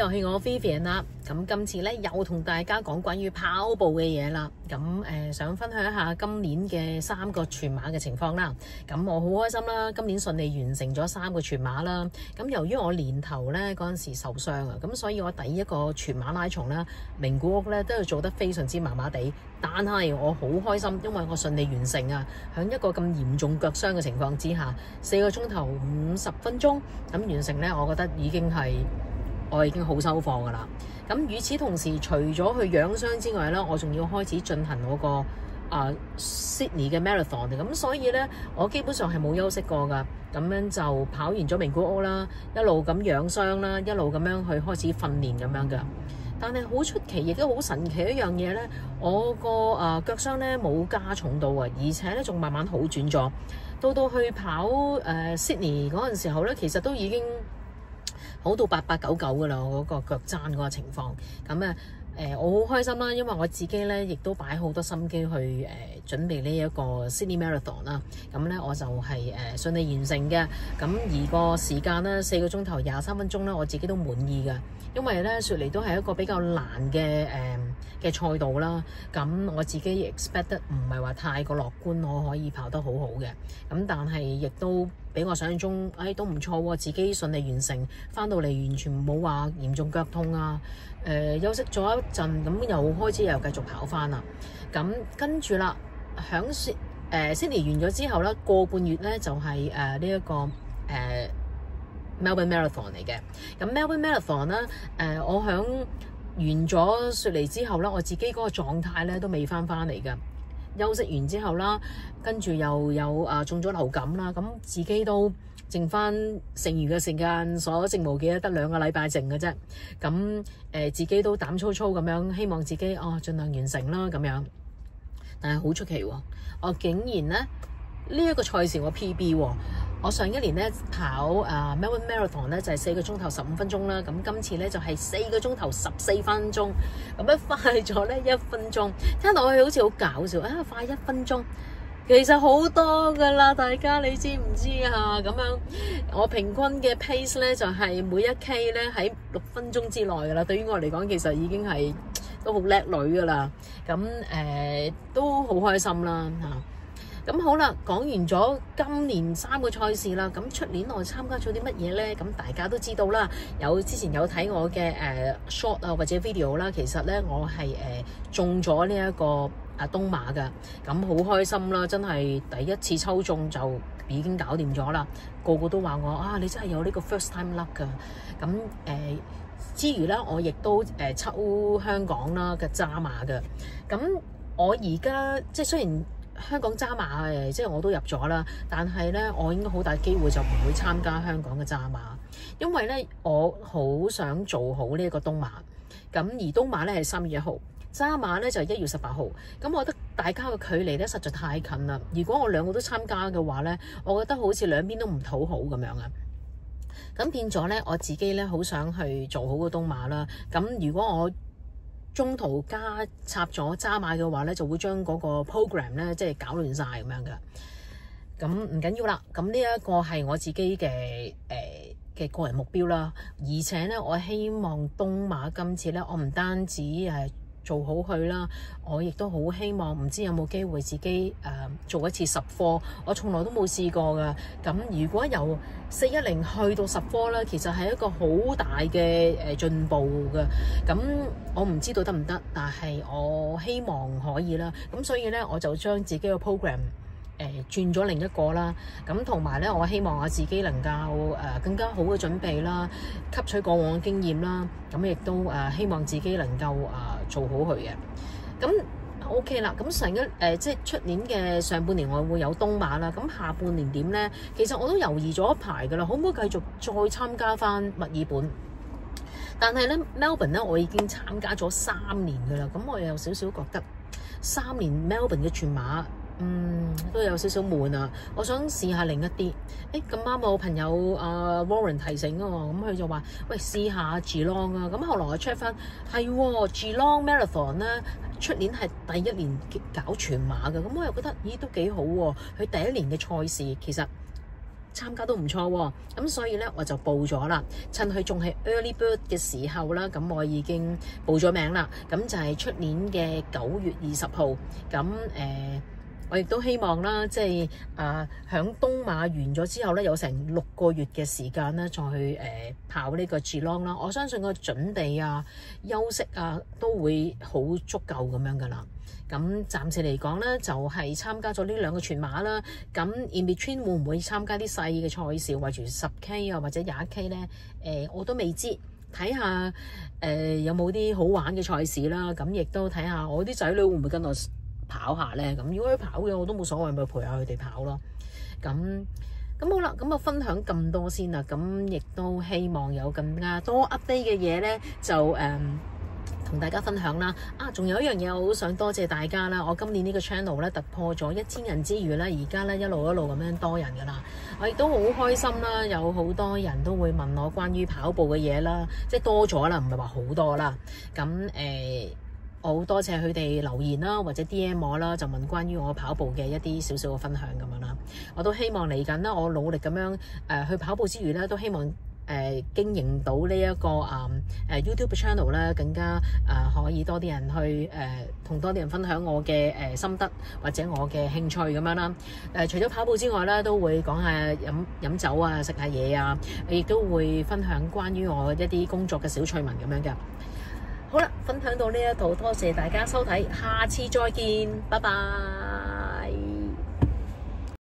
又係我 Vivian 啦。咁今次咧又同大家講關於跑步嘅嘢啦。咁想分享一下今年嘅3個全馬嘅情況啦。咁我好開心啦，今年順利完成咗3個全馬啦。咁由於我年頭咧嗰陣時受傷啊，咁所以我第一個全馬拉松咧名古屋咧都係做得非常之麻麻地。但係我好開心，因為我順利完成啊，喺一個咁嚴重腳傷嘅情況之下，4個鐘頭50分鐘咁完成咧，我覺得我已經好收貨噶啦。咁與此同時，除咗去養傷之外咧，我仲要開始進行我個Sydney 嘅 marathon， 咁所以咧我基本上係冇休息過噶。咁樣就跑完咗名古屋啦，一路咁養傷啦，一路咁樣去開始訓練咁樣噶。但係好出奇，亦都好神奇一樣嘢咧，我個腳傷咧冇加重到啊，而且咧仲慢慢好轉咗。到去跑Sydney 嗰陣時候咧，其實都已經好到8899噶啦，我嗰個腳踭嗰個情況。咁我好開心啦，因為我自己咧亦都擺好多心機去準備呢一個 Sydney Marathon 啦。咁咧我就係順利完成嘅。咁而個時間咧4個鐘頭23分鐘咧，我自己都滿意嘅。因為咧雪梨都係一個比較難嘅賽道啦。咁我自己 expect 得唔係話太過樂觀，我可以跑得好好嘅。咁但係亦都比我想象中都唔錯喎。自己順利完成，翻到嚟完全冇話嚴重腳痛啊。休息咗一陣，咁又開始又繼續跑翻啦。咁跟住啦，響Sydney 完咗之後咧，個半月咧就係呢一個Melbourne Marathon 嚟嘅。咁 Melbourne Marathon 咧，我響完咗雪梨之後咧，我自己嗰個狀態咧都未翻嚟㗎。休息完之後啦，跟住又有中咗流感啦，咁自己都剩翻剩餘嘅時間，所剩無幾得2個禮拜剩嘅啫。咁自己都膽粗粗咁樣，希望自己盡量完成啦咁樣。但係好出奇喎，我竟然咧呢一個賽事我 PB 喎。我上一年咧跑Melbourne Marathon 咧就係4個鐘頭15分鐘啦，咁今次咧就係4個鐘頭14分鐘，咁樣快咗咧1分鐘。聽落去好似好搞笑快1分鐘，其實好多噶啦，大家你知唔知啊？咁樣我平均嘅 pace 咧就係每一 K 咧喺6分鐘之內噶啦。對於我嚟講，其實已經係都好叻女噶啦。咁都好開心啦嚇。咁好啦，講完咗今年3個賽事啦，咁出年我參加咗啲乜嘢呢？咁大家都知道啦，之前有睇我嘅short 或者 video 啦，其實呢，我係中咗呢一個東馬㗎，咁好開心啦！真係第一次抽中就已經搞掂咗啦，個個都話我你真係有呢個 first time luck 㗎。咁之餘呢，我亦都抽香港啦嘅渣馬㗎。咁我而家即係雖然香港渣馬即係我都入咗啦，但係咧我應該好大機會就唔會參加香港嘅渣馬，因為咧我好想做好呢一個東馬。咁而東馬咧係3月1號，渣馬咧就係1月18號。咁我覺得大家嘅距離咧實在太近啦。如果我兩個都參加嘅話咧，我覺得好似兩邊都唔討好咁樣啊。咁變咗咧，我自己咧好想去做好個東馬啦。咁如果我中途加插咗渣馬嘅話咧，就會將嗰個 program 咧即係搞亂晒咁樣噶。咁唔緊要啦，咁呢一個係我自己嘅個人目標啦。而且咧，我希望東馬今次咧，我唔單止做好佢啦，我亦都好希望唔知有冇機會自己做一次10科，我從來都冇試過噶。咁如果由410去到10科咧，其實係一個好大嘅進步嘅。咁我唔知道得唔得，但係我希望可以啦。咁所以咧，我就將自己嘅 program轉咗另一個啦。咁同埋咧，我希望我自己能夠更加好嘅準備啦，吸取過往嘅經驗啦。咁亦都希望自己能夠做好佢嘅。咁 OK 啦。咁即係出年嘅上半年我會有東馬啦。咁下半年點咧？其實我都猶豫咗一排噶啦，可唔可以繼續再參加翻墨爾本？但係咧 Melbourne 咧，我已經參加咗3年噶啦。咁我有少少覺得3年 Melbourne 嘅全馬都有少少悶啊！我想試下另一啲。咁啱我朋友Warren 提醒喎，咁佢就話：喂，試下 Geelong 啊！咁後來我 check 翻，係 Geelong Marathon 咧，出年係第1年搞全馬嘅。咁我又覺得，咦，都幾好喎！佢第1年嘅賽事其實參加都唔錯喎。咁所以咧我就報咗啦，趁佢仲係 early bird 嘅時候啦，咁我已經報咗名啦。咁就係出年嘅9月20號。咁我亦都希望啦，即係響東馬完咗之後咧，有成6個月嘅時間咧，再去跑呢個 Geelong 啦。我相信個準備啊、休息啊都會好足夠咁樣噶啦。咁暫時嚟講咧，就係參加咗呢2個全馬啦。咁 in between 會唔會參加啲細嘅賽事，例如10K 啊或者21K 咧？我都未知，睇下有冇啲好玩嘅賽事啦。咁亦都睇下我啲仔女會唔會跟我跑下咧。咁如果佢跑嘅，我都冇所謂，咪陪下佢哋跑咯。咁好啦，咁我分享咁多先啦。咁亦都希望有更加多 update 嘅嘢咧，就同大家分享啦。仲有一樣嘢我好想多謝大家啦。我今年呢個 channel 咧突破咗1000人之餘咧，而家咧一路咁樣多人噶啦。我亦都好開心啦，有好多人都會問我關於跑步嘅嘢啦，即係多咗啦，唔係話好多啦。咁我好多謝佢哋留言啦，或者 DM 我啦，就問關於我跑步嘅一啲少少嘅分享咁樣啦。我都希望嚟緊啦，我努力咁樣去跑步之餘咧，都希望經營到呢一個YouTube channel 咧，更加可以多啲人去同多啲人分享我嘅心得或者我嘅興趣咁樣啦。除咗跑步之外咧，都會講下飲酒啊、食下嘢啊，亦都會分享關於我一啲工作嘅小趣聞咁樣嘅。好啦，分享到呢一度，多謝大家收睇，下次再見，拜拜。